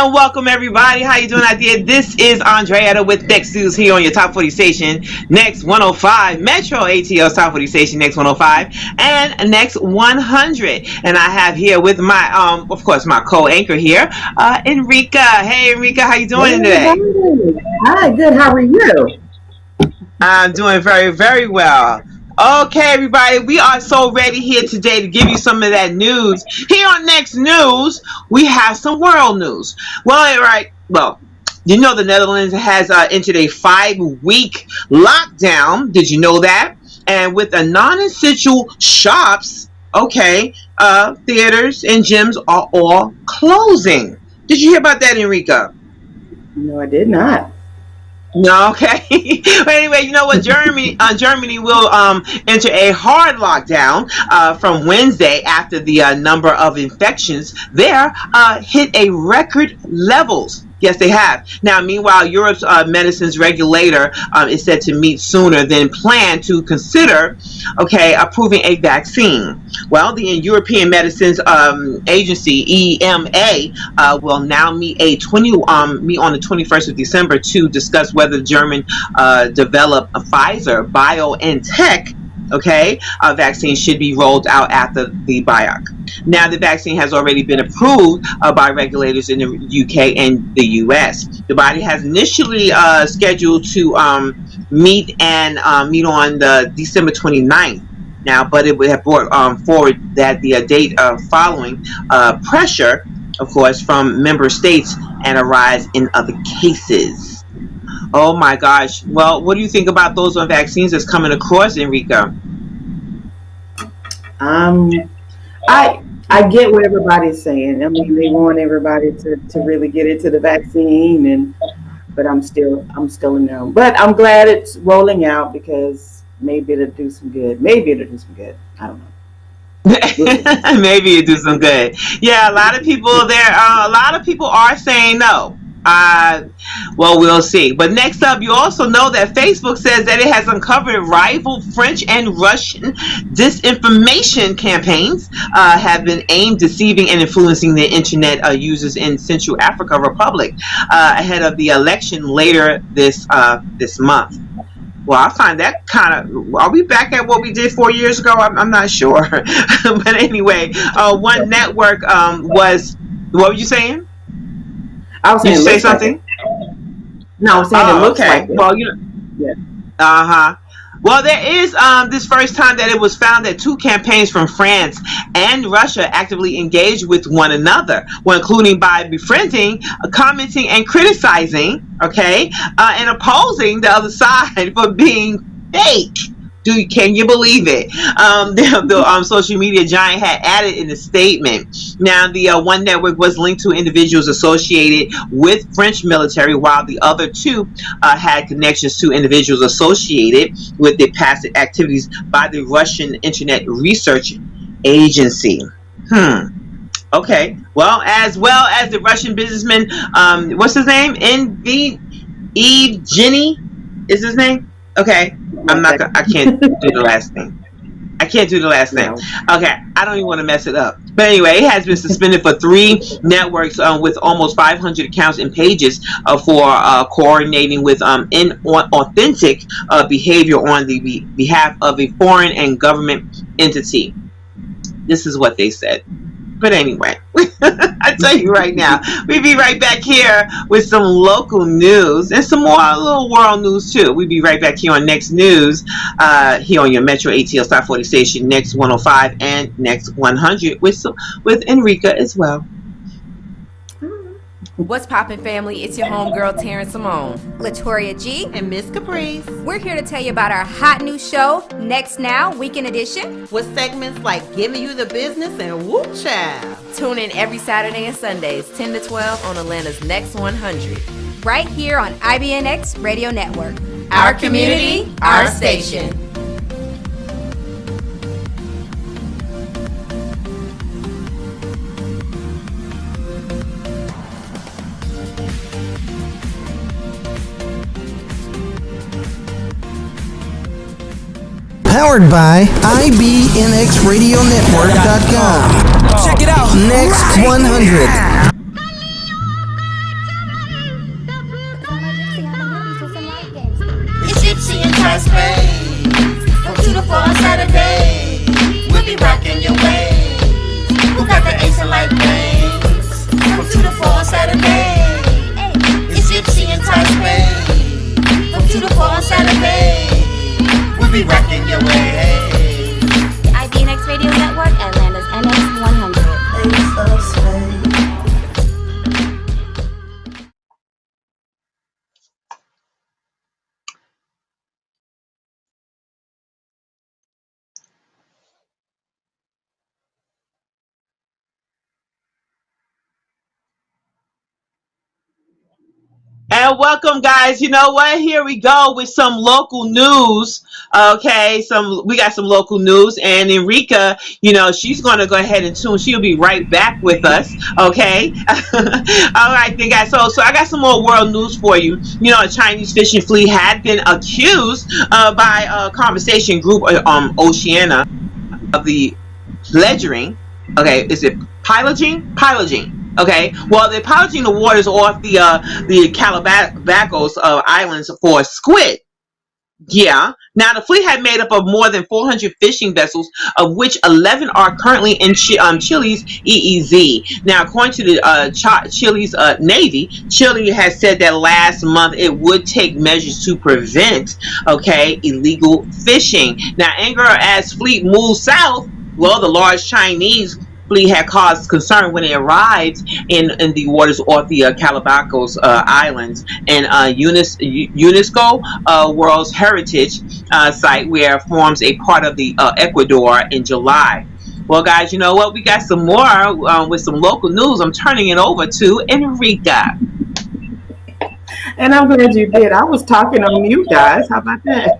And welcome everybody. How you doing out there? This is Andretta with NXNews here on your Top 40 station, Next 105, Metro ATL's Top 40 station, Next 105, and Next 100. And I have here with my, of course, my co-anchor here, Enrika. Hey, Enrika, how you doing today? Hi, good. How are you? I'm doing very, very well. Okay, everybody, we are so ready here today to give you some of that news. Here on Next News, we have some world news. Well, you know the Netherlands has entered a 5-week lockdown. Did you know that? And with the non-essential shops, theaters and gyms are all closing. Did you hear about that, Enrika? No, I did not. No, okay. But anyway, you know what? Germany will enter a hard lockdown from Wednesday after the number of infections there hit a record levels. Yes, they have. Now, meanwhile, Europe's medicines regulator is said to meet sooner than planned to consider, approving a vaccine. Well, the European Medicines Agency (EMA) will now meet on the 21st of December to discuss whether the German developed a Pfizer BioNTech vaccine should be rolled out after the BioNTech. Now, the vaccine has already been approved by regulators in the UK and the US. The body has initially scheduled to meet on the December 29th. Now, but it would have brought forward that the date following pressure, of course, from member states and a rise in other cases. Oh my gosh. Well, what do you think about those vaccines that's coming across, Enrika? I get what everybody's saying. I mean, they want everybody to really get into the vaccine, but I'm still a no. But I'm glad it's rolling out because maybe it'll do some good. I don't know. Maybe it do some good. Yeah, a lot of people are saying no. Well, we'll see. But next up, you also know that Facebook says that it has uncovered rival French and Russian disinformation campaigns have been aimed deceiving and influencing the internet users in Central Africa Republic ahead of the election later this month. Well, I find that are we back at what we did 4 years ago? I'm not sure. But anyway, one network what were you saying? I was saying, did you say something? No, I'm saying it looks like it. Well, yeah. Well, there is this first time that it was found that two campaigns from France and Russia actively engaged with one another, including by befriending, commenting, and criticizing, and opposing the other side for being fake. Can you believe it? The social media giant had added in a statement. Now, the one network was linked to individuals associated with French military, while the other two had connections to individuals associated with the past activities by the Russian Internet Research Agency. Okay. Well as the Russian businessman, what's his name? Evgeny is his name? Okay. I can't do the last name. Okay, I don't even want to mess it up. But anyway, it has been suspended for 3 networks with almost 500 accounts and pages for coordinating with inauthentic behavior on the behalf of a foreign and government entity. This is what they said. But anyway, I tell you right now, we'll be right back here with some local news and some more little world news too. We'll be right back here on Next News, here on your Metro ATL Top 40 station, Next 105 and Next 100 with Enrika as well. What's poppin', family? It's your homegirl, Taryn Simone. Latoria G. And Miss Caprice. We're here to tell you about our hot new show, Next Now, Weekend Edition. With segments like Giving You the Business and Whoop Child. Tune in every Saturday and Sundays, 10 to 12 on Atlanta's Next 100. Right here on IBNX Radio Network. Our community, our station. Powered by IBNXRadioNetwork.com. Check it out. Next 100. tight space. From 2 to 4 on Saturday, we'll be rocking your ways. Who got the ace and light things? From 2 to 4 on Saturday, it's Gypsy and tight space. From 2 to 4 on Saturday, we'll be rocking your ways. The IBNX Radio Network, Atlanta's NX100. Ace of spades. And welcome, guys. You know what? Here we go with some local news. Okay, we got some local news, and Enrika, she's going to go ahead and tune. She'll be right back with us. Okay. All right, then, guys. So I got some more world news for you. A Chinese fishing fleet had been accused by a conversation group, Oceania, of the pledging. Okay, is it piloting? Piloting. Okay, well, they're piloting the waters off the Calabacos Islands for squid. Yeah. Now, the fleet had made up of more than 400 fishing vessels, of which 11 are currently in Chile's EEZ. Now, according to the Chile's Navy, Chile has said that last month it would take measures to prevent, illegal fishing. Now, anger as fleet moves south, well, the large Chinese fleet had caused concern when it arrived in the waters off the Calabacos Islands and UNESCO World Heritage Site, where it forms a part of the Ecuador in July. Well, guys, you know what? We got some more with some local news. I'm turning it over to Enrika. And I'm glad you did. I was talking on mute, guys. How about that?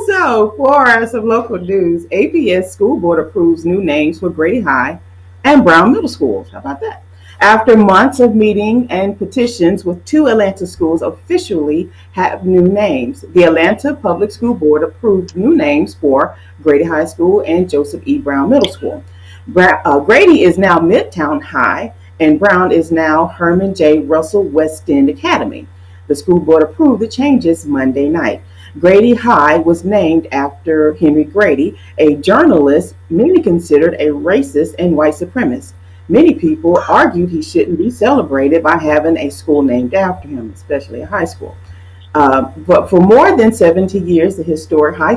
So, for some local news, APS School Board approves new names for Grady High and Brown Middle Schools. How about that? After months of meeting and petitions, with 2 Atlanta schools officially have new names, the Atlanta Public School Board approved new names for Grady High School and Joseph E. Brown Middle School. Grady is now Midtown High, and Brown is now Herman J. Russell West End Academy. The school board approved the changes Monday night. Grady High was named after Henry Grady, a journalist many considered a racist and white supremacist. Many people argued he shouldn't be celebrated by having a school named after him, especially a high school. But for more than 70 years, the historic high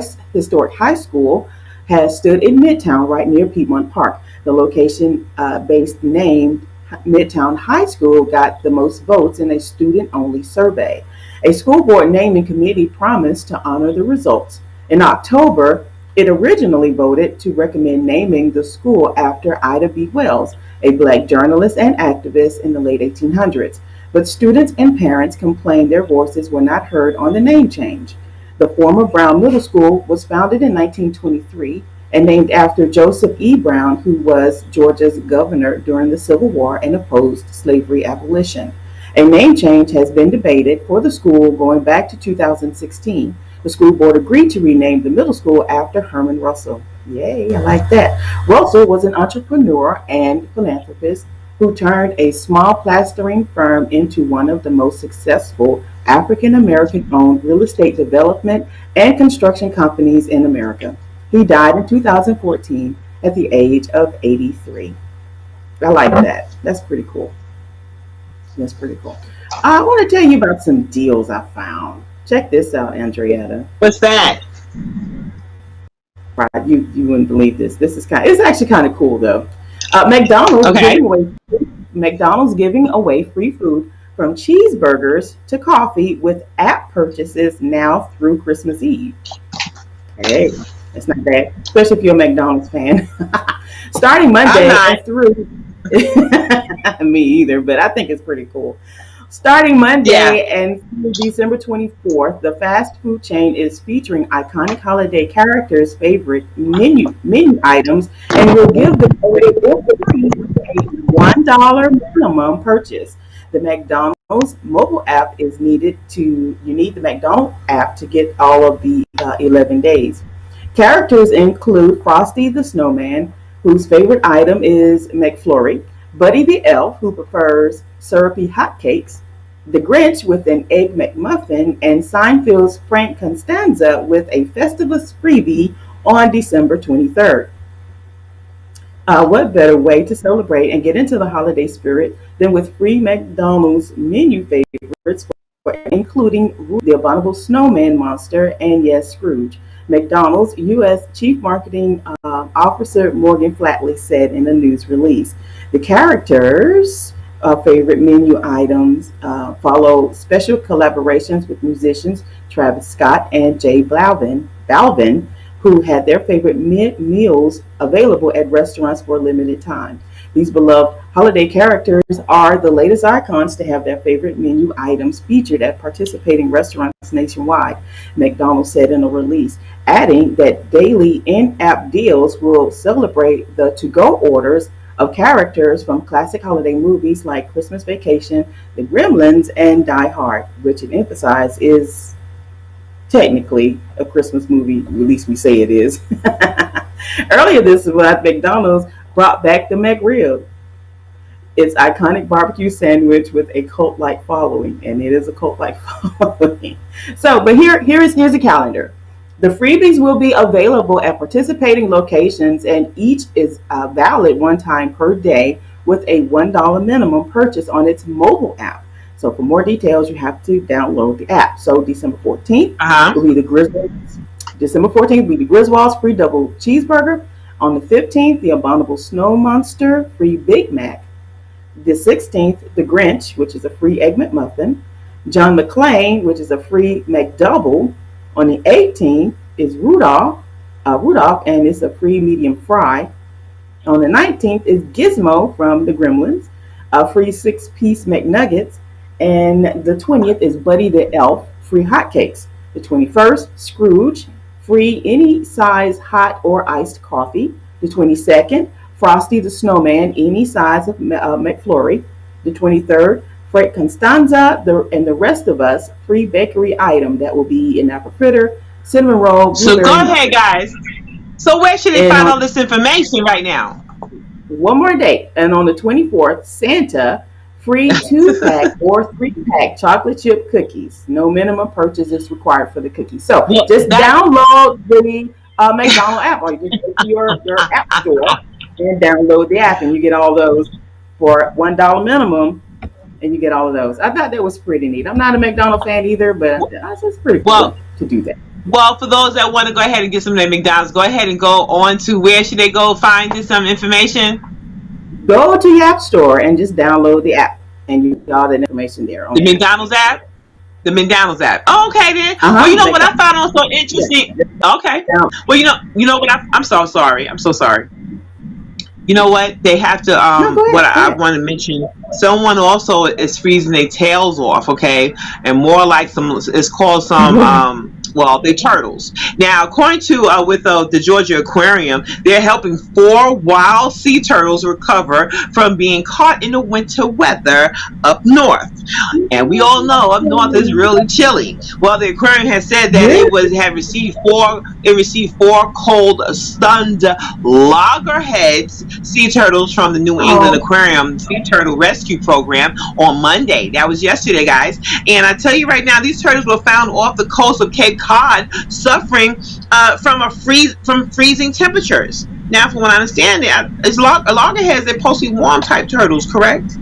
school has stood in Midtown, right near Piedmont Park. The location-based name Midtown High School got the most votes in a student-only survey. A school board naming committee promised to honor the results. In October, it originally voted to recommend naming the school after Ida B. Wells, a black journalist and activist in the late 1800s. But students and parents complained their voices were not heard on the name change. The former Brown Middle School was founded in 1923 and named after Joseph E. Brown, who was Georgia's governor during the Civil War and opposed slavery abolition. A name change has been debated for the school going back to 2016. The school board agreed to rename the middle school after Herman Russell. Yay, I like that. Russell was an entrepreneur and philanthropist who turned a small plastering firm into one of the most successful African-American-owned real estate development and construction companies in America. He died in 2014 at the age of 83. I like that. That's pretty cool. That's pretty cool. I want to tell you about some deals I found. Check this out, Andretta. What's that? Right, you wouldn't believe this. It's actually kind of cool though. McDonald's giving away free food from cheeseburgers to coffee with app purchases now through Christmas Eve. Hey, that's not bad, especially if you're a McDonald's fan. Starting Monday and through. Me either, but I think it's pretty cool. Starting Monday and through December 24th, the fast food chain is featuring iconic holiday characters' favorite menu items and will give them away for free with a $1 minimum purchase. The McDonald's mobile app you need the McDonald's app to get all of the 11 days. Characters include Frosty the Snowman, whose favorite item is McFlurry, Buddy the Elf, who prefers syrupy hotcakes, The Grinch with an Egg McMuffin, and Seinfeld's Frank Costanza with a Festivus freebie on December 23rd. What better way to celebrate and get into the holiday spirit than with free McDonald's menu favorites, including the Abominable Snowman Monster and yes, Scrooge. McDonald's U.S. Chief Marketing Officer Morgan Flatley said in a news release. The characters' favorite menu items follow special collaborations with musicians Travis Scott and Jay Balvin, who had their favorite meals available at restaurants for a limited time. These beloved holiday characters are the latest icons to have their favorite menu items featured at participating restaurants nationwide, McDonald's said in a release, adding that daily in-app deals will celebrate the to-go orders of characters from classic holiday movies like Christmas Vacation, The Gremlins, and Die Hard, which it emphasizes is technically a Christmas movie, at least we say it is. Earlier this month, McDonald's brought back the McRib, its iconic barbecue sandwich with a cult-like following, and it is a cult-like following. So, but here's a calendar. The freebies will be available at participating locations, and each is valid one time per day with a $1 minimum purchase on its mobile app. So for more details, you have to download the app. So December 14th will be the Griswolds. December 14th will be the Griswolds free double cheeseburger. On the 15th, the Abominable Snow Monster free Big Mac. The 16th, the Grinch, which is a free Egg McMuffin. John McClane, which is a free McDouble. On the 18th is Rudolph, and it's a free medium fry. On the 19th is Gizmo from the Gremlins, a free 6-piece McNuggets. And the 20th is Buddy the Elf, free hotcakes. The 21st, Scrooge, free any size hot or iced coffee. The 22nd, Frosty the Snowman, any size of McFlurry. The 23rd, Frank Costanza and the rest of us, free bakery item that will be an apple fritter, cinnamon roll. So go ahead, guys. So where should they find all this information right now? One more date. And on the 24th, Santa, free 2-pack or 3-pack chocolate chip cookies. No minimum purchase is required for the cookies. So just download the McDonald's app, or you just go to your app store and download the app, and you get all those for $1 minimum. And you get all of those. I thought that was pretty neat. I'm not a McDonald's fan either, but it's pretty cool to do that. Well, for those that want to go ahead and get some of their McDonald's, go ahead and go on to where should they go find this information? Go to your app store and just download the app, and you get all that information there. The McDonald's app? The McDonald's app. Oh, okay then. Well, you know what I found also interesting. Okay. Well, you know what I'm so sorry. I'm so sorry. You know what? They have to, I want to mention, someone also is freezing their tails off, okay? And more like it's called some, they're turtles. Now, according to, with the Georgia Aquarium, they're helping 4 wild sea turtles recover from being caught in the winter weather up north. And we all know up north is really chilly. Well, the aquarium has said that it received 4 cold, stunned loggerheads sea turtles from the New England Aquarium Sea Turtle Rescue Program on Monday. That was yesterday, guys. And I tell you right now, these turtles were found off the coast of Cape Cod, suffering from freezing temperatures. Now, from what I understand, loggerheads, they're mostly warm type turtles, correct?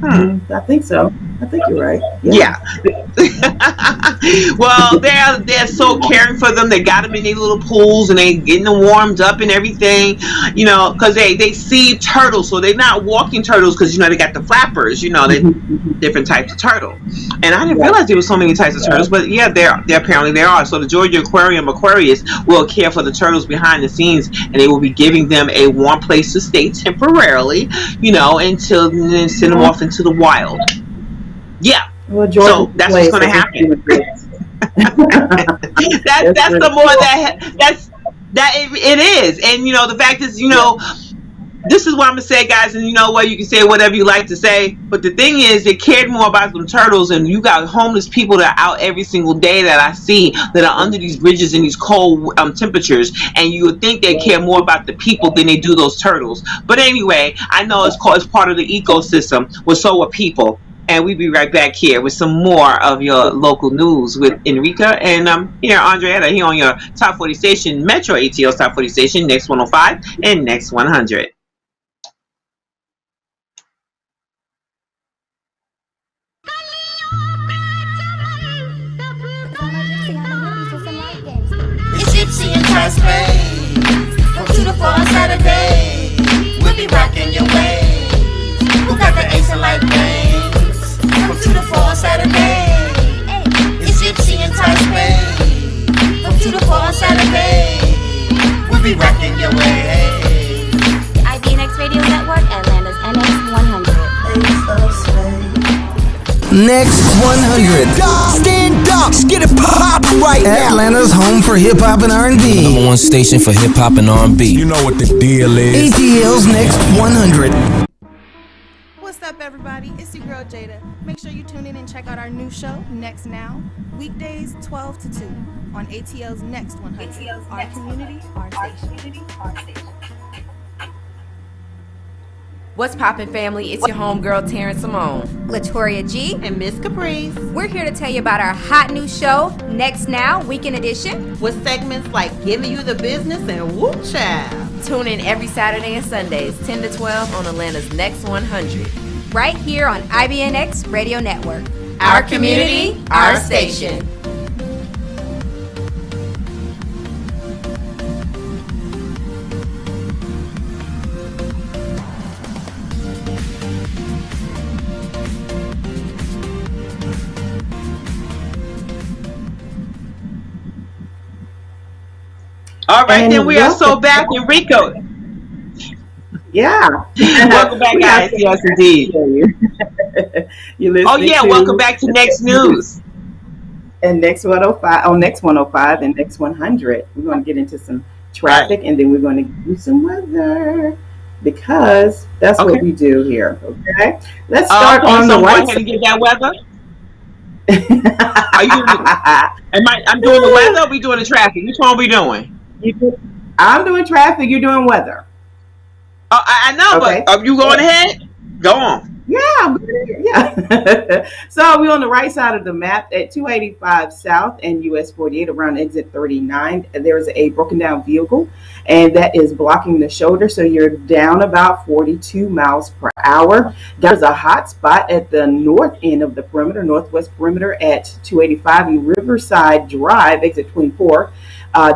I think so. I think you're right. Yeah. Well, they're so caring for them. They got them in their little pools and they getting them warmed up and everything. You know, because they see turtles, so they're not walking turtles because they got the flappers. They different types of turtle. And I didn't realize there were so many types of turtles, but yeah, there apparently there are. So the Georgia Aquarius will care for the turtles behind the scenes, and they will be giving them a warm place to stay temporarily. Until then send them off into the wild. Yeah. Well, so that's what's going to happen. that's the more that it is. And the fact is, this is what I'm gonna say, guys. And you know what, you can say whatever you like to say, but the thing is, they cared more about them turtles. And you got homeless people that are out every single day that I see that are under these bridges in these cold temperatures, and you would think they care more about the people than they do those turtles. But anyway, I know it's part of the ecosystem. Well, so are people. and we'll be right back here with some more of your local news with Enrika and here Andretta here on your Top 40 station, Metro ATL's Top 40 station, Next 105 and Next 100. It's Gypsy and Tasman. From 2 to 4 on Saturday, we'll be rocking your ways. Who got the ace and light games? From 2 to 4 on Saturday, it's Gypsy and Tasman. From 2 to 4 on Saturday, we'll be rocking your ways. The IBNX Radio Network, Atlanta's NX100. Next 100. Stand up, get it pop right now. Atlanta's home for hip hop and R&B. Number one station for hip hop and R&B. You know what the deal is. ATL's Next 100. What's up, everybody? It's your girl Jada. Make sure you tune in and check out our new show, Next Now, weekdays 12 to 2 on ATL's Next 100. Our community, our station. What's poppin', family? It's your homegirl, Terrence Simone. Latoria G. And Miss Caprice. We're here to tell you about our hot new show, Next Now, Weekend Edition. With segments like Giving You the Business and Whoop Child. Tune in every Saturday and Sundays, 10 to 12 on Atlanta's Next 100. Right here on IBNX Radio Network. Our community, our station. All right, And then we are so back, Enrico. Yeah. Welcome back, guys. Yes, indeed. You listening Oh yeah, to welcome back to Next News. and Next 105 on Next 105 and Next 100. We're going to get into some traffic and then we're going to do some weather because that's what we do here. Okay, let's start on the right side. Can you get that weather? Are you? I'm doing the weather. Or are we doing the traffic? Which one are we doing? I'm doing traffic. You're doing weather. Oh, I know, okay. But are you going ahead? Go on. Yeah, I'm good. Yeah. So we're on the right side of the map at 285 South and US 48 around exit 39. There is a broken down vehicle, and that is blocking the shoulder. So you're down about 42 miles per hour. There's a hot spot at the north end of the perimeter, northwest perimeter at 285 and Riverside Drive, exit 24.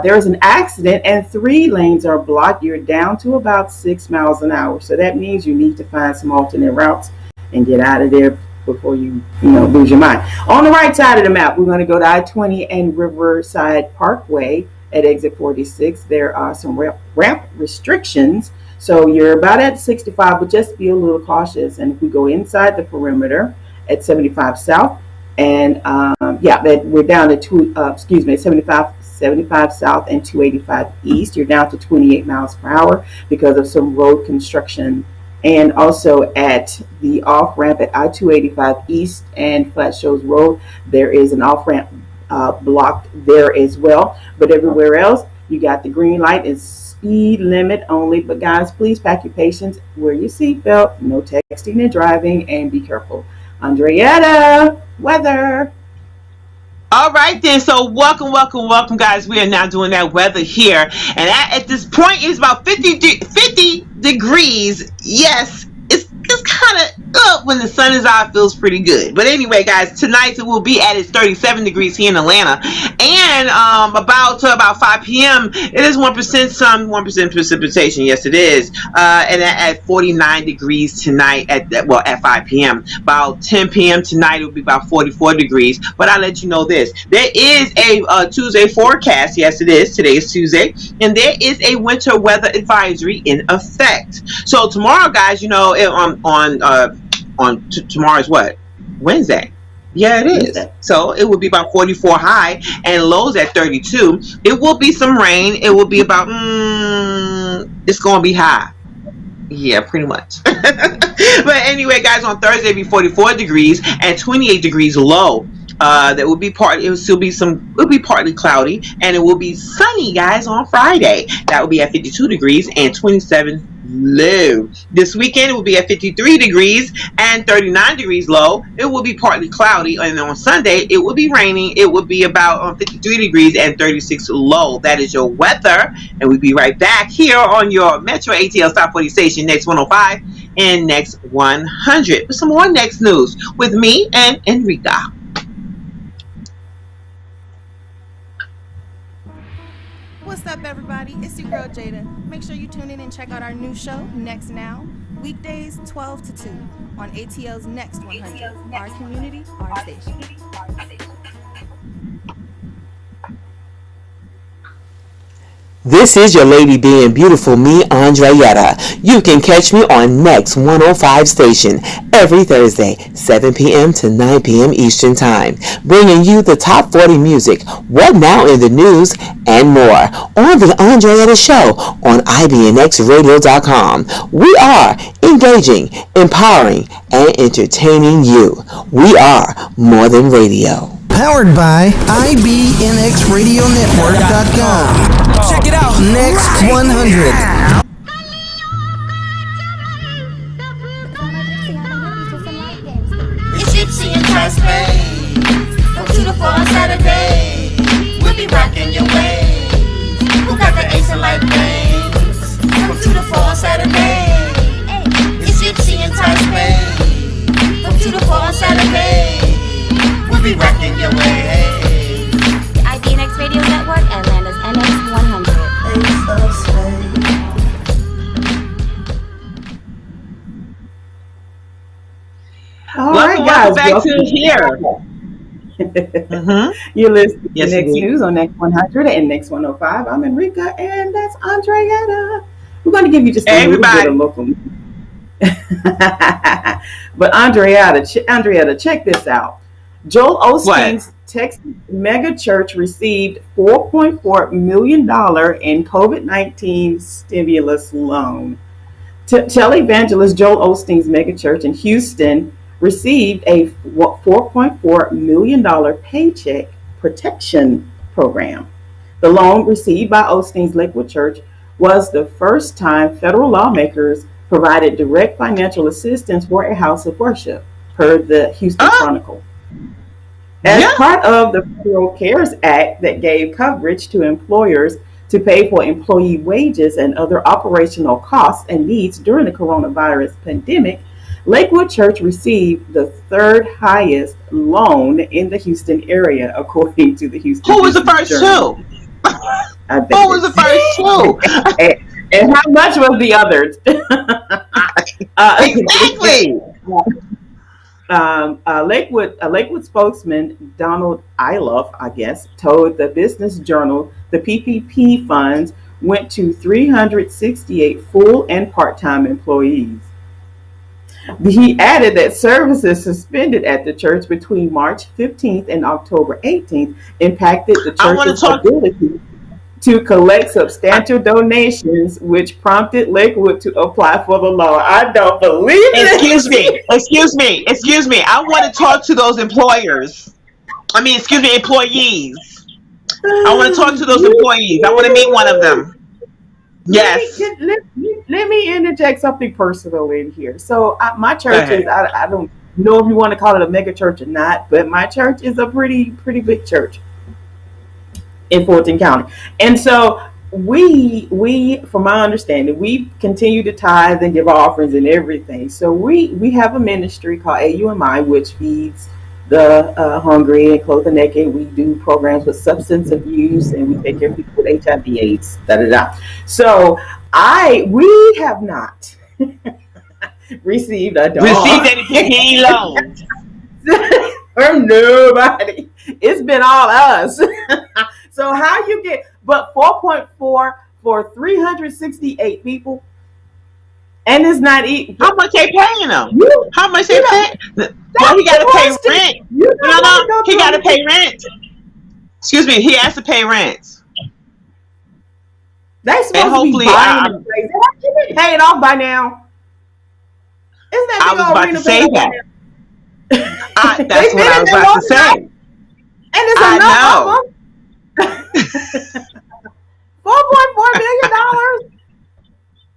There is an accident and 3 lanes are blocked. You're down to about 6 miles an hour. So that means you need to find some alternate routes and get out of there before you lose your mind. On the right side of the map, we're going to go to I-20 and Riverside Parkway at exit 46. There are some ramp restrictions. So you're about at 65, but just be a little cautious. And if we go inside the perimeter at 75 South, and we're down to 75 South and 285 East. You're down to 28 miles per hour because of some road construction. And also at the off-ramp at I-285 East and Flat Shoals Road, there is an off-ramp blocked there as well. But everywhere else, you got the green light. It's speed limit only. But guys, please pack your patience, wear your seatbelt, no texting and driving, and be careful. Andretta, weather. All right then, so welcome guys. We are now doing that weather here, and at this point it's about 50 degrees. Yes, it's kind of up when the sun is out. It feels pretty good. But anyway, guys, tonight it will be at its 37 degrees here in Atlanta, and about 5 p.m. it is 1% sun, 1% precipitation. Yes, it is. And at 49 degrees tonight at 5 p.m. About 10 p.m. tonight it will be about 44 degrees. But I'll let you know this: there is a Tuesday forecast. Yes, it is. Today is Tuesday, and there is a winter weather advisory in effect. So tomorrow, guys, tomorrow's what? Wednesday. Yeah, it is. So it will be about 44 high and lows at 32. It will be some rain. It will be about it's going to be high. Yeah, pretty much. But anyway, guys, on Thursday it'll be 44 degrees and 28 degrees low. That will be it'll be partly cloudy, and it will be sunny, guys, on Friday. That will be at 52 degrees and 27 low. This weekend it will be at 53 degrees and 39 degrees low. It will be partly cloudy, and on Sunday it will be raining. It will be about 53 degrees and 36 low. That is your weather, and we'll be right back here on your Metro ATL Stop 40 station, Next 105 and Next 100 with some more Next News with me and Enrika. What's up, everybody? It's your girl Jada. Make sure you tune in and check out our new show, Next Now, weekdays 12 to 2 on ATL's Next 100. Our community, our station. This is your lady being beautiful, me, Andretta. You can catch me on Next 105 station every Thursday, 7 p.m. to 9 p.m. Eastern Time, bringing you the top 40 music, what now in the news, and more on the Andretta Show on IBNXradio.com. We are engaging, empowering, and entertaining you. We are more than radio. Powered by IBNXRadioNetwork.com. Check it out. Next 100. It's Gypsy and Tasman. From 2 to 4 on Saturday. We'll be rocking your ways. Who got the ace of life games? From 2 to 4 on Saturday. It's Gypsy and Tasman. From 2 to 4 on Saturday. We'll be rocking your ways. The IBNX Radio Network, Atlanta's NX100. All Welcome right, guys. back to here. You're listening Yes, to Next indeed. News on Next 100 and Next 105. I'm Enrika, and that's Andretta. We're going to give you just a Everybody. little bit of local. But Andretta, check this out. Joel Osteen's Texas mega church received $4.4 million in COVID-19 stimulus loan. Televangelist Joel Osteen's mega church in Houston received a $4.4 million paycheck protection program. The loan received by Osteen's Lakewood Church was the first time federal lawmakers provided direct financial assistance for a house of worship, per the Houston Chronicle. As part of the Federal CARES Act that gave coverage to employers to pay for employee wages and other operational costs and needs during the coronavirus pandemic, Lakewood Church received the third highest loan in the Houston area, according to the Houston. Who was the first two? Who was the first two? And how much was the others? Exactly. Lakewood spokesman Donald Iloff, I guess, told the Business Journal the PPP funds went to 368 full and part-time employees. He added that services suspended at the church between March 15th and October 18th impacted the church's ability to collect substantial donations, which prompted Lakewood to apply for the loan. I don't believe it. Excuse me. I want to talk to those employees. I want to talk to those employees. I want to meet one of them. Yes. Let me interject something personal in here. So my church is, I don't know if you want to call it a mega church or not, but my church is a pretty big church in Fulton County. And so we, from my understanding, we continue to tithe and give offerings and everything. So we have a ministry called AUMI, which feeds the hungry and clothe the naked. We do programs with substance abuse, and we take care of people with HIV/AIDS. So we have not received a dog. Received any PPE loans from nobody. It's been all us. So how you get, but 4.4 for 368 people, and it's not eating. How much they paying them? How much they paying? Well, he got to pay rent. No, he got to pay rent. Excuse me, he has to pay rent. They supposed to be buying them. Have you been paid off by now? Isn't that I was about to say that. That's what I was about to say. And it's enough of them. $4.4 million.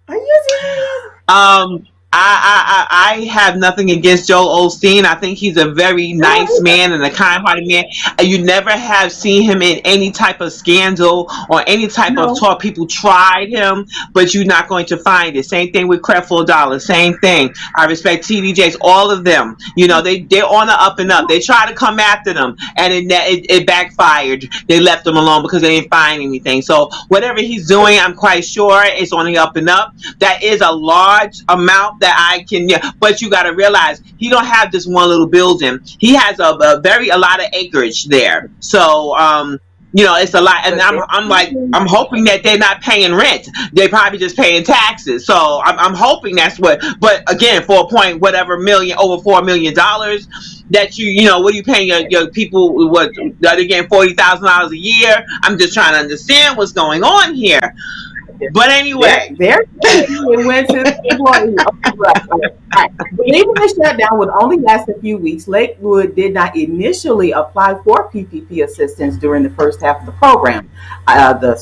Are you you I have nothing against Joel Osteen. I think he's a very nice man and a kind-hearted man. You never have seen him in any type of scandal or any type of talk. People tried him, but you're not going to find it. Same thing with Creflo Dollar. Same thing. I respect TD Jakes. All of them. You know, they're on the up and up. They try to come after them, and it backfired. They left them alone because they didn't find anything. So whatever he's doing, I'm quite sure it's on the up and up. That is a large amount that I can, but you got to realize he don't have just one little building. He has a lot of acreage there. So it's a lot, and I'm hoping that they're not paying rent. They're probably just paying taxes. So I'm hoping that's what. But again, for a point, whatever million, over $4 million, that what are you paying your people? What they're getting $40,000 a year? I'm just trying to understand what's going on here. But anyway, it went to the employees. Believing the shutdown would only last a few weeks, Lakewood did not initially apply for PPP assistance during the first half of the program, the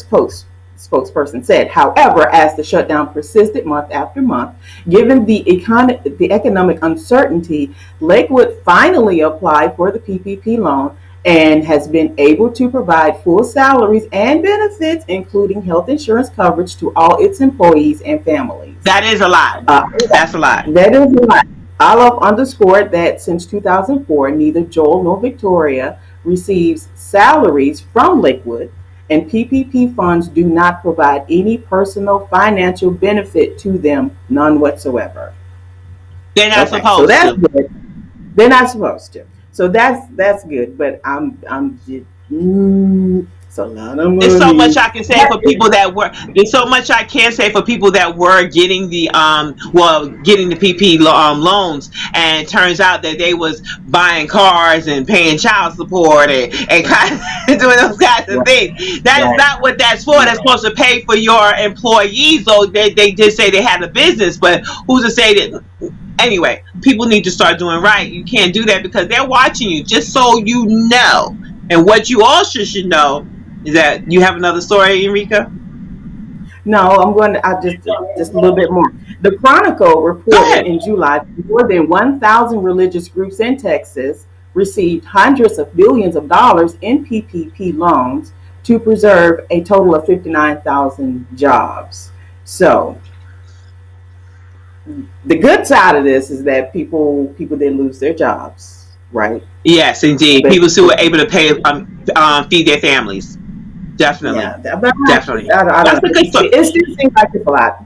spokesperson said. However, as the shutdown persisted month after month, given the economic uncertainty, Lakewood finally applied for the PPP loan and has been able to provide full salaries and benefits, including health insurance coverage, to all its employees and families. That is a lot. That's a lot. That is a lot. Olive underscored that since 2004, neither Joel nor Victoria receives salaries from Lakewood, and PPP funds do not provide any personal financial benefit to them, none whatsoever. They're not supposed so that's to. Good. They're not supposed to. So that's good, but I'm just it's a lot of money. There's so much I can say for people that were. There's so much I can say for people that were getting the getting the PP loans, and it turns out that they was buying cars and paying child support and kind of doing those kinds of things. That is not what that's for. That's supposed to pay for your employees. So they did say they had a business, but who's to say that? Anyway, people need to start doing right. You can't do that because they're watching you, just so you know. And what you also should know is that you have another story, Enrika? No, I'm going to just a little bit more. The Chronicle reported in July more than 1,000 religious groups in Texas received hundreds of billions of dollars in PPP loans to preserve a total of 59,000 jobs. So the good side of this is that people didn't lose their jobs, right? Yes, indeed. People still were able to pay feed their families. Definitely. Yeah, definitely. That's a good story. It still seems like it's a lot.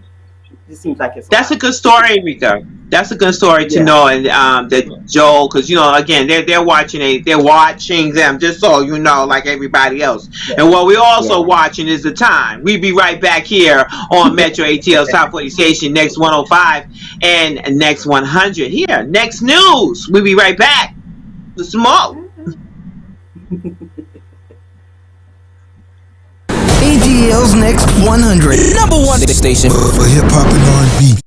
It seems like it's. That's a good story, Enrika. That's a good story to know, and that Joel, because again, they're watching they're watching them, just so you know, like everybody else. Yeah. And what we're also watching is the time. We'll be right back here on Metro ATL South 40 Station, Next 105 and Next 100 here. Next News. We'll be right back. The smoke. ATL's Next 100, number one station for hip hop and R&B.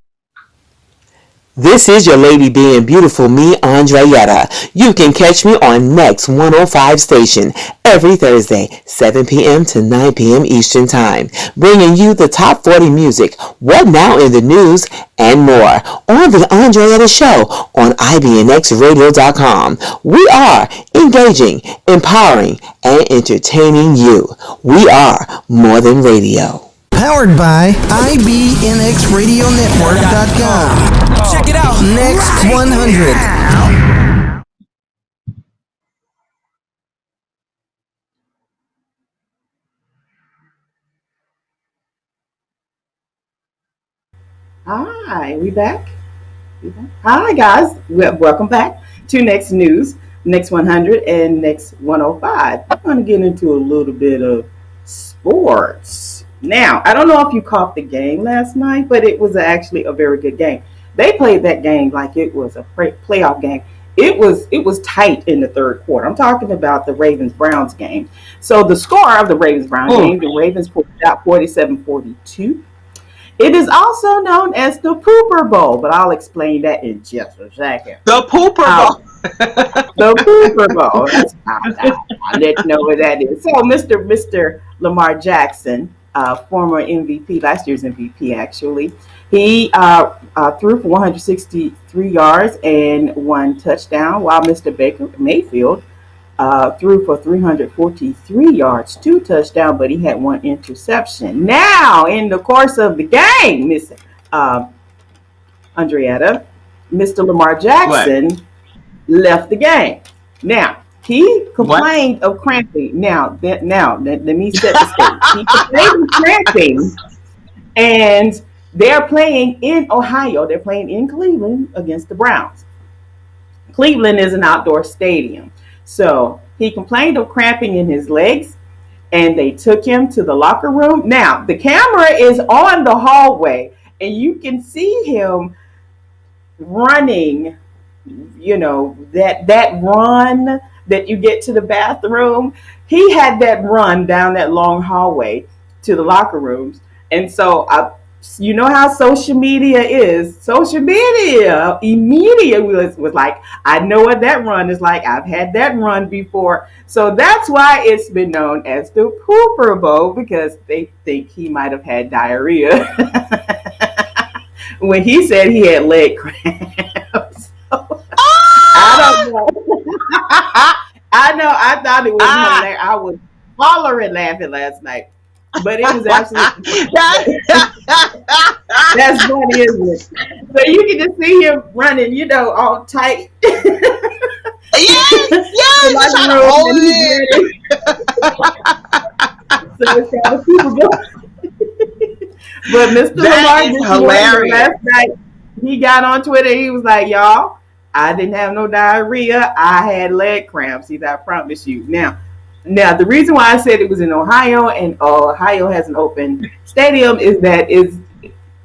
This is your lady being beautiful, me, Andretta. You can catch me on Next 105 station every Thursday, 7 p.m. to 9 p.m. Eastern Time, bringing you the top 40 music, what now in the news, and more on the Andretta Show on IBNXradio.com. We are engaging, empowering, and entertaining you. We are more than radio. Powered by IBNXRadioNetwork.com. Check it out. Next 100. Hi, we back? Hi, guys. Welcome back to Next News, Next 100, and Next 105. I'm going to get into a little bit of sports. Now, I don't know if you caught the game last night, but it was actually a very good game. They played that game like it was a playoff game. It was tight in the third quarter. I'm talking about the Ravens-Browns game. So the score of the Ravens-Browns game, the Ravens pulled out 47-42. It is also known as the Pooper Bowl, but I'll explain that in just a second. The Pooper Bowl. The Pooper Bowl. I'll let you know what that is. So Mr. Lamar Jackson former MVP, last year's MVP actually. He threw for 163 yards and 1 touchdown, while Mr. Baker Mayfield threw for 343 yards, 2 touchdowns, but he had 1 interception. Now, in the course of the game, Miss Andretta, Mr. Lamar Jackson left the game. Now, he complained of cramping. Now, let me set the stage. He complained of cramping, and they're playing in Ohio. They're playing in Cleveland against the Browns. Cleveland is an outdoor stadium. So he complained of cramping in his legs, and they took him to the locker room. Now, the camera is on the hallway, and you can see him running, that run that you get to the bathroom. He had that run down that long hallway to the locker rooms. And so you know how social media is. Social media immediately was like, I know what that run is like. I've had that run before. So that's why it's been known as the Pooper Bowl, because they think he might have had diarrhea when he said he had leg cramps. I don't know. I know. I thought it was hilarious. I was hollering laughing last night. But it was absolutely that's funny, isn't it? So you can just see him running, all tight. Yes, like trying to hold it. So it's kind of Super Bowl. But Mr. Lamar is hilarious. Last night, he got on Twitter. He was like, "Y'all, I didn't have no diarrhea. I had leg cramps. He said, I promise you." Now, the reason why I said it was in Ohio, and Ohio has an open stadium, is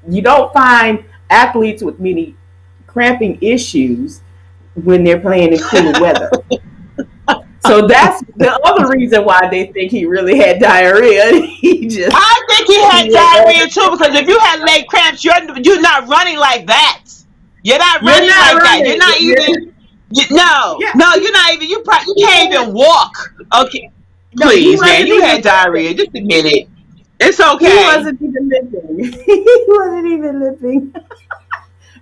you don't find athletes with many cramping issues when they're playing in cooler weather. So that's the other reason why they think he really had diarrhea. I think he had diarrhea too, because if you had leg cramps, you're not running like that. You're not running like that. You're not even. No, you're not even. You can't even walk. Okay, please, man. You had diarrhea. Just admit it. It's okay. He wasn't even limping.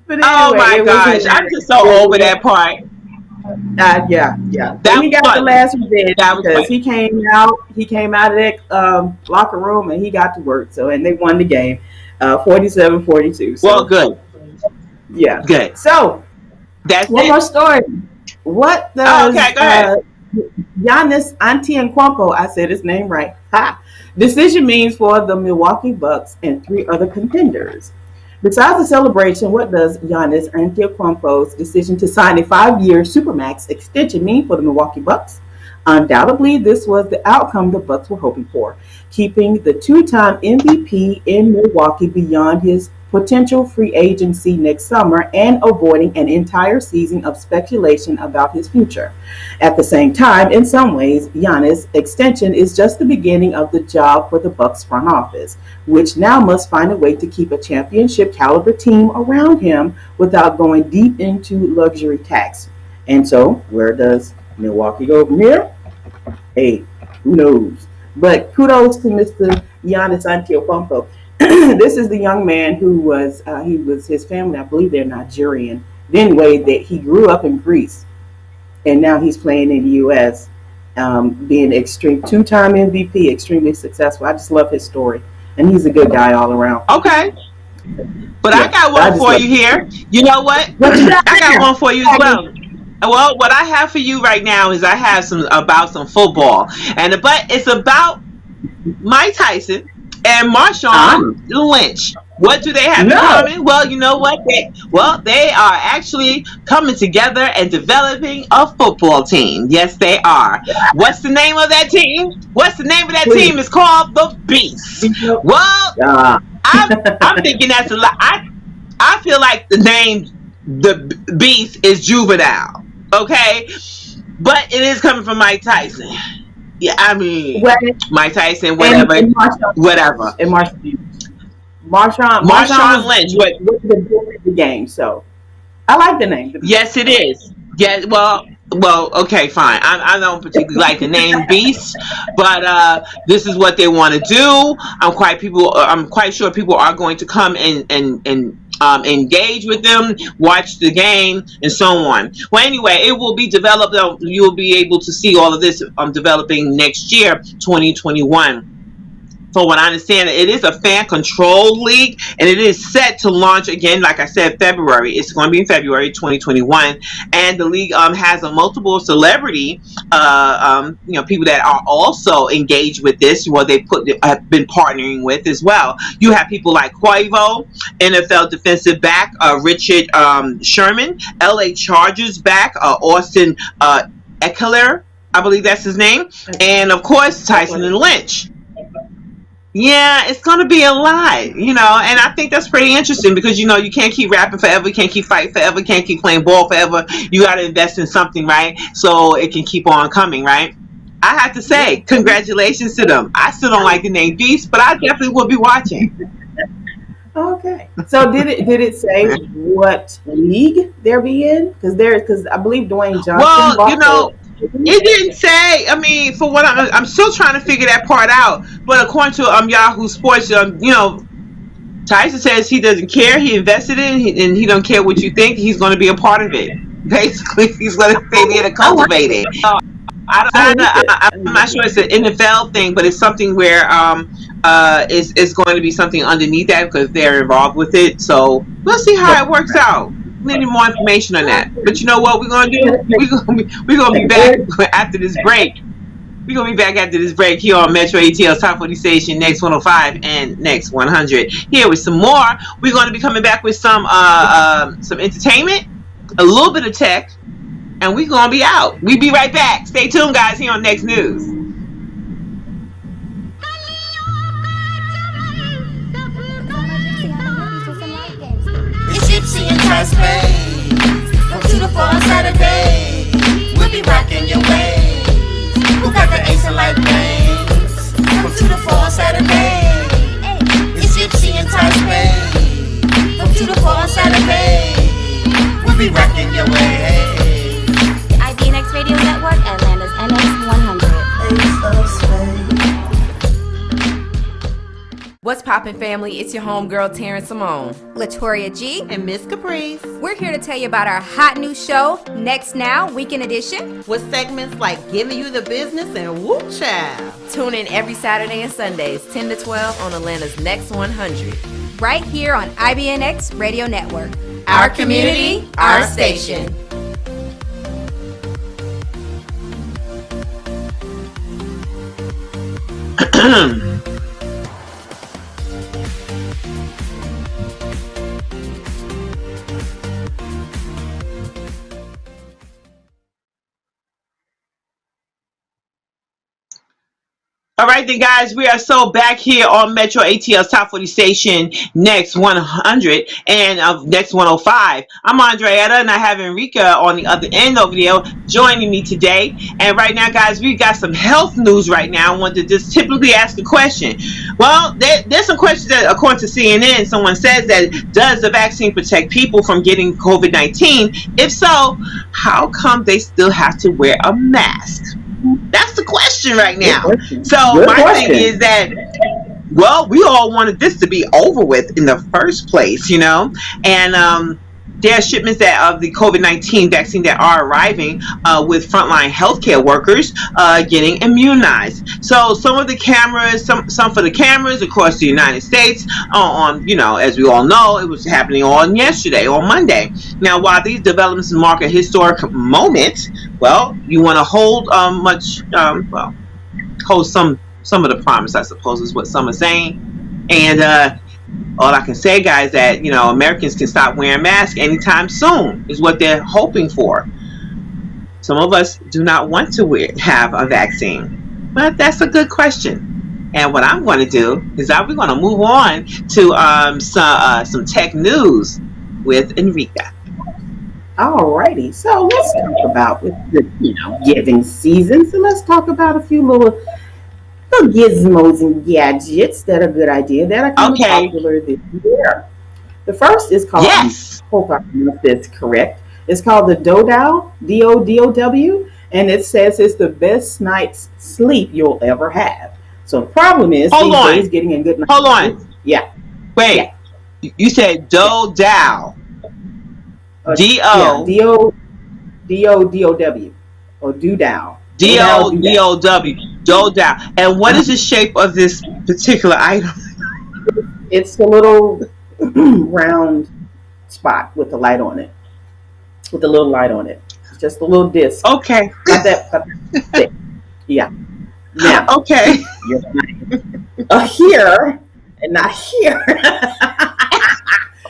But anyway, oh my gosh, I'm just so over that part. Yeah. He got the last revenge because he came out of that locker room and he got to work. So, and they won the game, 47-42. So, well, good. Yeah, good. So that's one more story. What does go ahead. Giannis Antetokounmpo, I said his name right, decision means for the Milwaukee Bucks and 3 other contenders? Besides the celebration, what does Giannis Antetokounmpo's decision to sign a 5-year Supermax extension mean for the Milwaukee Bucks? Undoubtedly, this was the outcome the Bucks were hoping for, keeping the 2-time MVP in Milwaukee beyond his potential free agency next summer and avoiding an entire season of speculation about his future. At the same time, in some ways, Giannis' extension is just the beginning of the job for the Bucks front office, which now must find a way to keep a championship caliber team around him without going deep into luxury tax. And so, where does Milwaukee go from here? Hey, who knows? But kudos to Mr. Giannis Antetokounmpo. This is the young man who was his family, I believe they're Nigerian. Anyway, that he grew up in Greece, and now he's playing in the U.S., being extreme 2-time MVP, extremely successful. I just love his story, and he's a good guy all around. Okay, but I got one for you here. You know what? I got one for you as well. Well, what I have for you right now is I have some football, but it's about Mike Tyson and Marshawn Lynch. What do they have in common? Well, you know what? They are actually coming together and developing a football team. Yes, they are. What's the name of that team? Team? It's called the Beast. Well, I'm thinking that's a lot. I feel like the name the Beast is juvenile. Okay, but it is coming from Mike Tyson. Yeah, I mean, Mike Tyson, whatever. And Marshawn Lynch, but the game. So I like the name. Yes, it is. Yeah, well, well, okay, fine. I don't particularly like the name Beast, but this is what they want to do. I'm quite sure people are going to come and engage with them, watch the game, and so on. Well, anyway, it will be developed. You'll be able to see all of this developing next year, 2021. For what I understand, it is a fan-controlled league, and it is set to launch again, like I said, February. It's going to be in February 2021, and the league has a multiple celebrity, people that are also engaged with this. Well, have been partnering with as well. You have people like Quavo, NFL defensive back Richard Sherman, LA Chargers back Austin Eckler, I believe that's his name, and of course Tyson and Lynch. Yeah, it's going to be a lot, and I think that's pretty interesting because, you can't keep rapping forever, you can't keep fighting forever, you can't keep playing ball forever. You got to invest in something, right? So it can keep on coming, right? I have to say, congratulations to them. I still don't like the name Beast, but I definitely will be watching. Okay. So did it say what league they'll be in? Because I believe Dwayne Johnson. Well, it didn't say. I mean, for what I'm still trying to figure that part out. But according to Yahoo Sports, Tyson says he doesn't care. He invested in it, and he don't care what you think. He's going to be a part of it. Basically, he's going to stay there to cultivate it. I'm not sure it's an NFL thing, but it's something where it's going to be something underneath that because they're involved with it. So we'll see how it works out. We need more information on that. But you know what we're going to do? We're going to be back after this break. We're going to be back after this break here on Metro ATL's Top 40 station, Next 105 and Next 100. Here with some more. We're going to be coming back with some entertainment, a little bit of tech, and we're going to be out. We'll be right back. Stay tuned, guys, here on Next News. It's Gypsy and Tasman. From 2 to 4 on Saturday. We'll be rocking your ways. Who got the ace of life games? From 2 to 4 on Saturday. It's Gypsy and Tasman. From 2 to 4 on Saturday. We'll be rocking your ways. The IBNX Radio Network, Atlanta's NX100. What's poppin', family? It's your homegirl, Terrence Simone. Latoria G. And Miss Caprice. We're here to tell you about our hot new show, Next Now, Weekend Edition. With segments like Giving You the Business and Whoop Child. Tune in every Saturday and Sundays, 10 to 12 on Atlanta's Next 100. Right here on IBNX Radio Network. Our community, our station. All right, then, guys, we are so back here on Metro ATL's Top 40 station, Next 100 and Next 105. I'm Andretta, and I have Enrika on the other end over there joining me today. And right now, guys, we got some health news right now. I want to just typically ask a question. Well, there's some questions that, according to CNN, someone says that, does the vaccine protect people from getting COVID-19? If so, how come they still have to wear a mask? That's the question right now. So my thing is that, well, we all wanted this to be over with in the first place, and there are shipments of the COVID-19 vaccine that are arriving with frontline healthcare workers getting immunized. So some of the cameras, some for the cameras across the United States as we all know, it was happening on Monday. Now, while these developments mark a historic moment, well, you want to hold hold some of the promise, I suppose, is what some are saying. And all I can say, guys, that Americans can stop wearing masks anytime soon is what they're hoping for. Some of us do not want to have a vaccine, but that's a good question. And what I'm going to do is we're going to move on to some tech news with Enrika. Alrighty, so let's talk about the giving season. So let's talk about a few little gizmos and gadgets that are a good idea that are kind of popular this year. The first is called, hope I pronounce this correct, It's called the Dodow, Dodow, and it says it's the best night's sleep you'll ever have. So the problem is Hold these on. days getting a good night's Hold sleep. on. Yeah. Wait. Yeah. You said Dodow. Yeah. D-O. Dodow. Or Dodow. D-O-D-O-W. Dodow. And what is the shape of this particular item? It's a little round spot with a light on it. With a little light on it. It's just a little disc. Okay. Not that thick. Yeah. Now, okay. You're here and not here.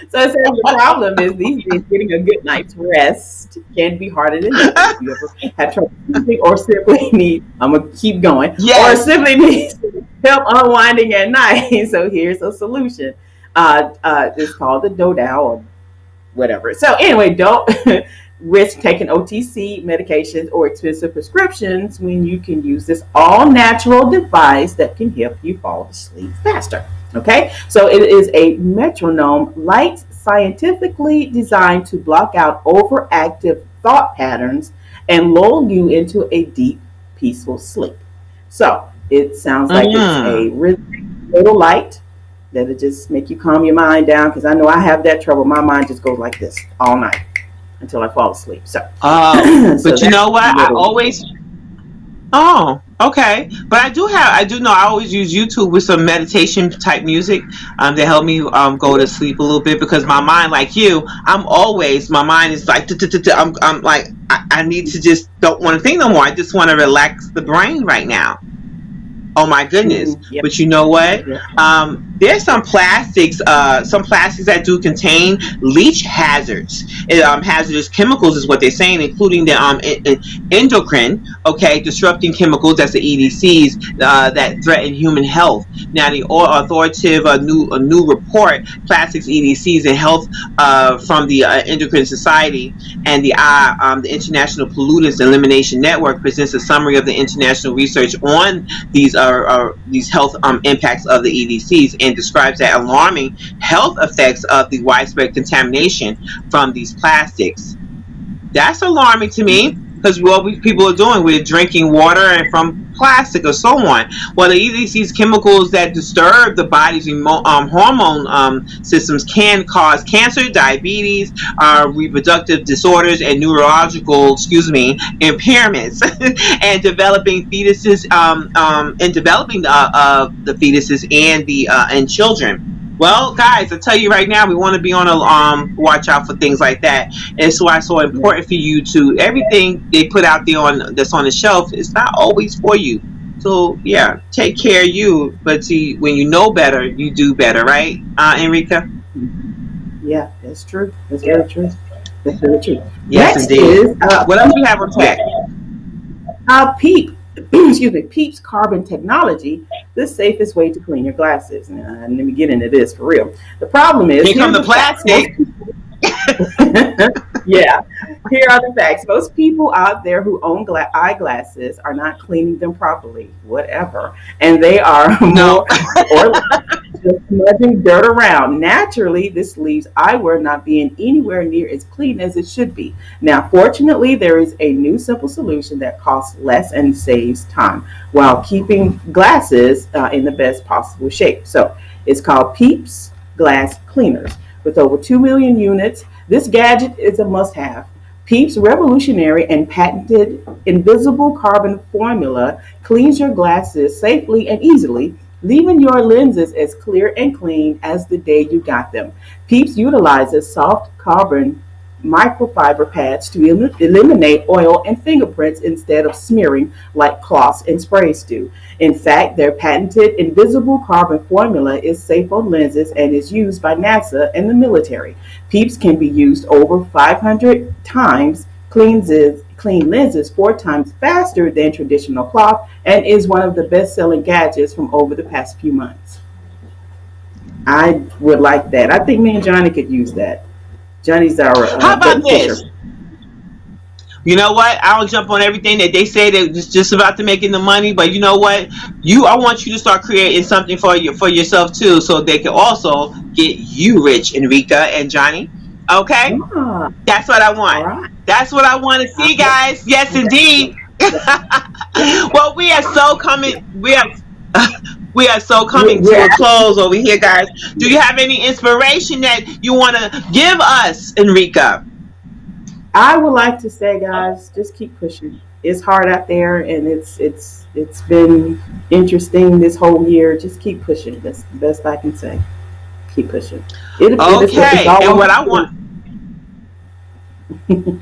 So it says the problem is these days getting a good night's rest can be harder than ever. If you ever have trouble sleeping or simply need, I'm going to keep going, yes. or simply need help unwinding at night. So here's a solution. It's called the Dodow or whatever. So anyway, don't risk taking OTC medications or expensive prescriptions when you can use this all-natural device that can help you fall asleep faster. Okay, so it is a metronome light scientifically designed to block out overactive thought patterns and lull you into a deep, peaceful sleep. So it sounds like it's a little light that'll just make you calm your mind down, because I know I have that trouble. My mind just goes like this all night until I fall asleep. So, but you know what? I always. Oh, okay. But I do know I always use YouTube with some meditation type music to help me go to sleep a little bit, because my mind, like you, my mind is like, I'm like, I need to just don't want to think no more. I just want to relax the brain right now. Oh my goodness. Yep. But you know what? There's some plastics that do contain leach hazards. Hazardous chemicals is what they're saying, including the endocrine, disrupting chemicals, that's the EDCs, that threaten human health. Now, the authoritative new report, Plastics, EDCs, and Health from the Endocrine Society and the International Pollutants Elimination Network presents a summary of the international research on these health impacts of the EDCs, and describes the alarming health effects of the widespread contamination from these plastics. That's alarming to me, because what people are doing, we're drinking water and from plastic or so on. Well, the EDC's chemicals that disturb the body's hormone systems can cause cancer, diabetes, reproductive disorders, and neurological, impairments, and developing fetuses, the fetuses and children. Well, guys, I tell you right now, we want to be on a watch out for things like that. And it's why it's so important for you to, everything they put out there that's on the shelf is not always for you. So yeah, take care of you. But see, when you know better, you do better, right, Enrika? Yeah, that's true. That's very true. That's very true. Yes, next indeed. Is what else do you have on tech? Peeps Carbon Technology, the safest way to clean your glasses. Now, let me get into this for real. The problem is, here come the plastic. Yeah, here are the facts. Most people out there who own eyeglasses are not cleaning them properly, whatever, and they are more or less just smudging dirt around. Naturally, this leaves eyewear not being anywhere near as clean as it should be. Now, fortunately, there is a new simple solution that costs less and saves time while keeping glasses in the best possible shape. So it's called Peeps Glass Cleaners. With over 2 million units, this gadget is a must-have. Peeps' revolutionary and patented invisible carbon formula cleans your glasses safely and easily, leaving your lenses as clear and clean as the day you got them. Peeps utilizes soft carbon microfiber pads to eliminate oil and fingerprints instead of smearing like cloths and sprays do. In fact, their patented invisible carbon formula is safe on lenses and is used by NASA and the military. Peeps can be used over 500 times, clean lenses 4 times faster than traditional cloth, and is one of the best-selling gadgets from over the past few months. I would like that. I think me and Johnny could use that. Johnny's our how about this? Fisher. You know what? I don't jump on everything that they say they're just about to making the money, but you know what? I want you to start creating something for yourself too, so they can also get you rich, Enrika and Johnny. Okay? Ah, That's what I all want. right. That's what I want to see, guys. Yes, indeed. Well, we are so coming. We are so coming to We're a close over here, guys. Do you have any inspiration that you want to give us, Enrika? I would like to say, guys, just keep pushing. It's hard out there, and it's been interesting this whole year. Just keep pushing. That's the best I can say. Keep pushing. It's Okay, all and on what I want. you.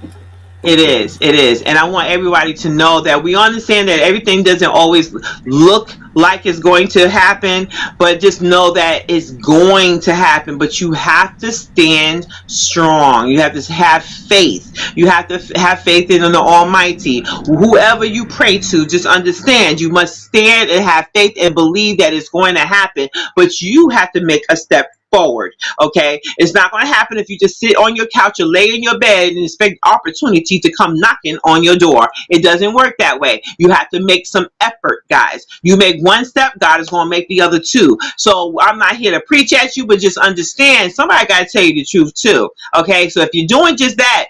It is. And I want everybody to know that we understand that everything doesn't always look like it's going to happen, but just know that it's going to happen. But you have to stand strong. You have to have faith. You have to have faith in the Almighty. Whoever you pray to, just understand you must stand and have faith and believe that it's going to happen. But you have to make a step forward. Okay, it's not going to happen if you just sit on your couch or lay in your bed and expect opportunity to come knocking on your door. It doesn't work that way. You have to make some effort, guys. You make one step, God is going to make the other two. So I'm not here to preach at you, but just understand somebody got to tell you the truth too. Okay, so if you're doing just that,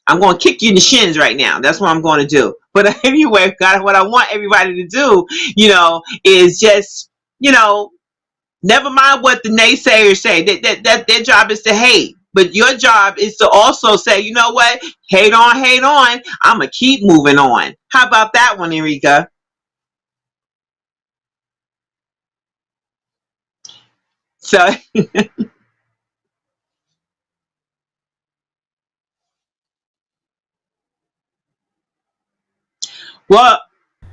I'm going to kick you in the shins right now. That's what I'm going to do. But anyway, God, what I want everybody to do, is just, never mind what the naysayers say. That their job is to hate. But your job is to also say, you know what? Hate on, hate on. I'm going to keep moving on. How about that one, Enrika? So, well,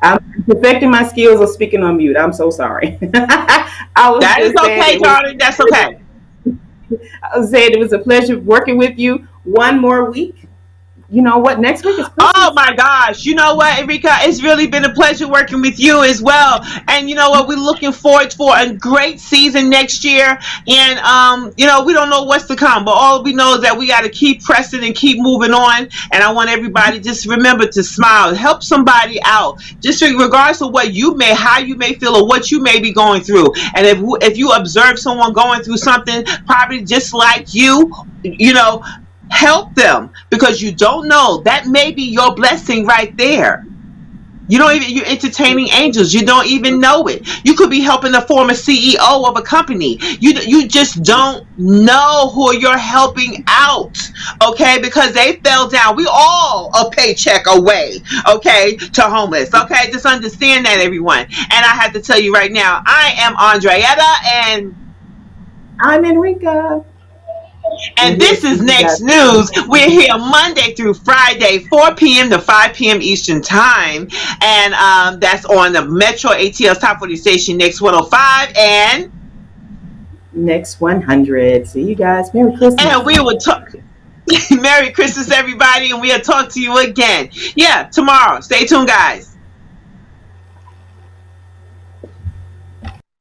I'm perfecting my skills of speaking on mute. I'm so sorry. I was that is just saying okay, darling. That's okay. I was saying it was a pleasure working with you. One more week. You know what? Next week is Oh Christmas. my gosh. You know what, Enrika? It's really been a pleasure working with you as well. And you know what? We're looking forward for a great season next year. And we don't know what's to come, but all we know is that we got to keep pressing and keep moving on. And I want everybody just remember to smile, help somebody out. Just regardless of how you may feel or what you may be going through. And if you observe someone going through something probably just like you, help them, because you don't know, that may be your blessing right there. You're entertaining angels. You don't even know it. You could be helping the former CEO of a company. You just don't know who you're helping out. Okay, because they fell down. We all a paycheck away. Okay, to homeless. Okay, just understand that, everyone. And I have to tell you right now, I am Andretta, and I'm Enrika. And this is Next News. We're here Monday through Friday, 4 p.m. to 5 p.m. Eastern Time. And that's on the Metro ATL's Top 40 station, Next 105 and Next 100. See you guys. Merry Christmas. And we will talk. Merry Christmas, everybody. And we'll talk to you again. Yeah, tomorrow. Stay tuned, guys.